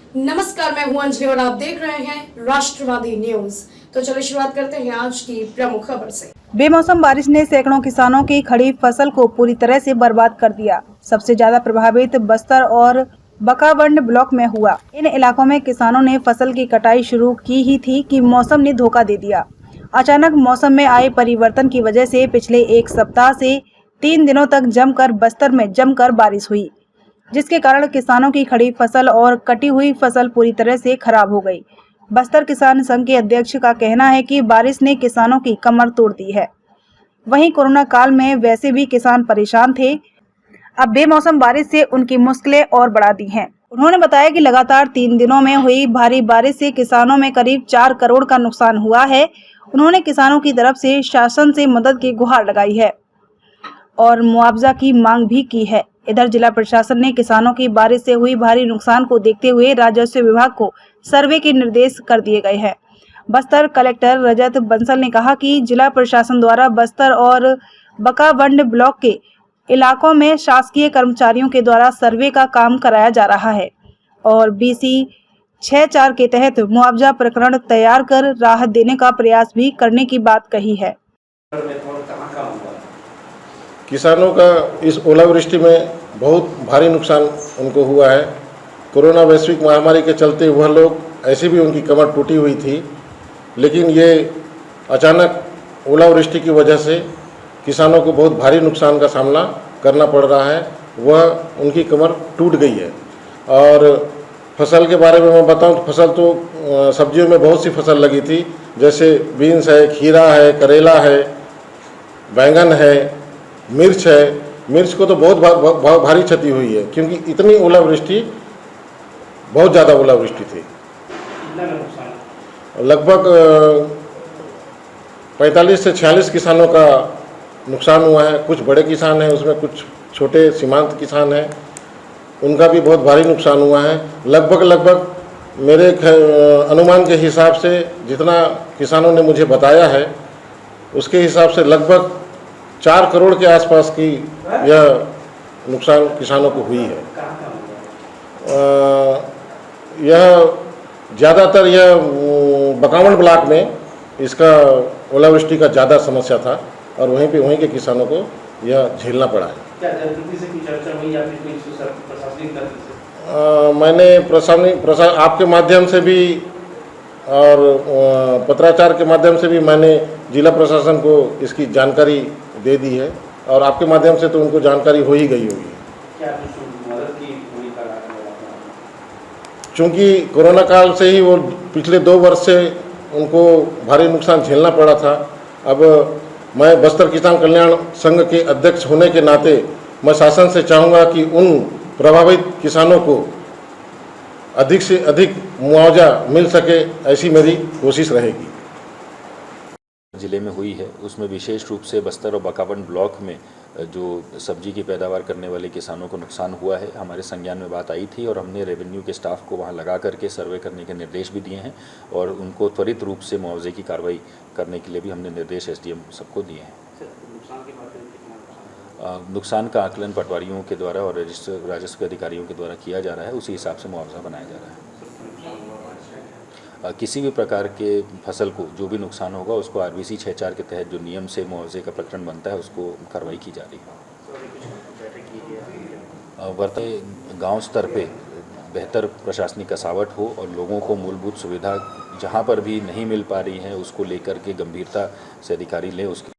नमस्कार, मैं हूं अंजलि और आप देख रहे हैं राष्ट्रवादी न्यूज। तो चलिए शुरुआत करते हैं आज की प्रमुख खबर से। बेमौसम बारिश ने सैकड़ों किसानों की खड़ी फसल को पूरी तरह से बर्बाद कर दिया। सबसे ज्यादा प्रभावित बस्तर और बकावंड ब्लॉक में हुआ। इन इलाकों में किसानों ने फसल की कटाई शुरू की ही थी कि मौसम ने धोखा दे दिया। अचानक मौसम में आए परिवर्तन की वजह से पिछले एक सप्ताह से 3 दिनों तक जमकर बस्तर में जमकर बारिश हुई, जिसके कारण किसानों की खड़ी फसल और कटी हुई फसल पूरी तरह से खराब हो गई। बस्तर किसान संघ के अध्यक्ष का कहना है कि बारिश ने किसानों की कमर तोड़ दी है। वहीं कोरोना काल में वैसे भी किसान परेशान थे, अब बेमौसम बारिश से उनकी मुश्किलें और बढ़ा दी हैं। उन्होंने बताया कि लगातार 3 दिनों में हुई भारी बारिश से किसानों में करीब 4 करोड़ का नुकसान हुआ है। उन्होंने किसानों की तरफ से शासन से मदद की गुहार लगाई है और मुआवजा की मांग भी की है। इधर जिला प्रशासन ने किसानों की बारिश से हुई भारी नुकसान को देखते हुए राजस्व विभाग को सर्वे के निर्देश कर दिए गए हैं। बस्तर कलेक्टर रजत बंसल ने कहा कि जिला प्रशासन द्वारा बस्तर और बकावंड ब्लॉक के इलाकों में शासकीय कर्मचारियों के द्वारा सर्वे का काम कराया जा रहा है और BC 64 के तहत मुआवजा प्रकरण तैयार कर राहत देने का प्रयास भी करने की बात कही है। किसानों का इस ओलावृष्टि में बहुत भारी नुकसान उनको हुआ है। कोरोना वैश्विक महामारी के चलते वह लोग ऐसे भी उनकी कमर टूटी हुई थी, लेकिन ये अचानक ओलावृष्टि की वजह से किसानों को बहुत भारी नुकसान का सामना करना पड़ रहा है। वह उनकी कमर टूट गई है। और फसल के बारे में मैं बताऊं तो फसल तो सब्जियों में बहुत सी फसल लगी थी, जैसे बीन्स है, खीरा है, करेला है, बैंगन है, मिर्च है। मिर्च को तो बहुत भारी क्षति हुई है, क्योंकि इतनी ओलावृष्टि, बहुत ज़्यादा ओलावृष्टि थी। लगभग 45 से 46 किसानों का नुकसान हुआ है। कुछ बड़े किसान हैं, उसमें कुछ छोटे सीमांत किसान हैं, उनका भी बहुत भारी नुकसान हुआ है। लगभग मेरे अनुमान के हिसाब से जितना किसानों ने मुझे बताया है, उसके हिसाब से लगभग 4 करोड़ के आसपास की यह नुकसान किसानों को हुई है। यह ज़्यादातर यह बकावंड ब्लॉक में इसका ओलावृष्टि का ज़्यादा समस्या था और वहीं के किसानों को यह झेलना पड़ा है। क्या जनप्रतिनिधि से कोई चर्चा हुई या फिर कोई प्रशासनिक तंत्र से? मैंने आपके माध्यम से भी और पत्राचार के माध्यम से भी मैंने जिला प्रशासन को इसकी जानकारी दे दी है और आपके माध्यम से तो उनको जानकारी हो ही गई होगी। क्या मदद की भूमिका? चूँकि कोरोना काल से ही वो पिछले 2 वर्ष से उनको भारी नुकसान झेलना पड़ा था। अब मैं बस्तर किसान कल्याण संघ के अध्यक्ष होने के नाते मैं शासन से चाहूँगा कि उन प्रभावित किसानों को अधिक से अधिक मुआवजा मिल सके, ऐसी मेरी कोशिश रहेगी। जिले में हुई है उसमें विशेष रूप से बस्तर और बकावंड ब्लॉक में जो सब्जी की पैदावार करने वाले किसानों को नुकसान हुआ है, हमारे संज्ञान में बात आई थी और हमने रेवेन्यू के स्टाफ को वहां लगा करके सर्वे करने के निर्देश भी दिए हैं और उनको त्वरित रूप से मुआवजे की कार्रवाई करने के लिए भी हमने निर्देश SDM सबको दिए हैं। नुकसान का आकलन पटवारियों के द्वारा और राजस्व अधिकारियों के द्वारा किया जा रहा है, उसी हिसाब से मुआवजा बनाया जा रहा है। किसी भी प्रकार के फसल को जो भी नुकसान होगा उसको RBC 64 के तहत जो नियम से मुआवजे का प्रकरण बनता है उसको कार्रवाई की जा रही है। वर्तमान गांव स्तर पे बेहतर प्रशासनिक कसावट हो और लोगों को मूलभूत सुविधा जहां पर भी नहीं मिल पा रही है उसको लेकर के गंभीरता से अधिकारी लें, उसकी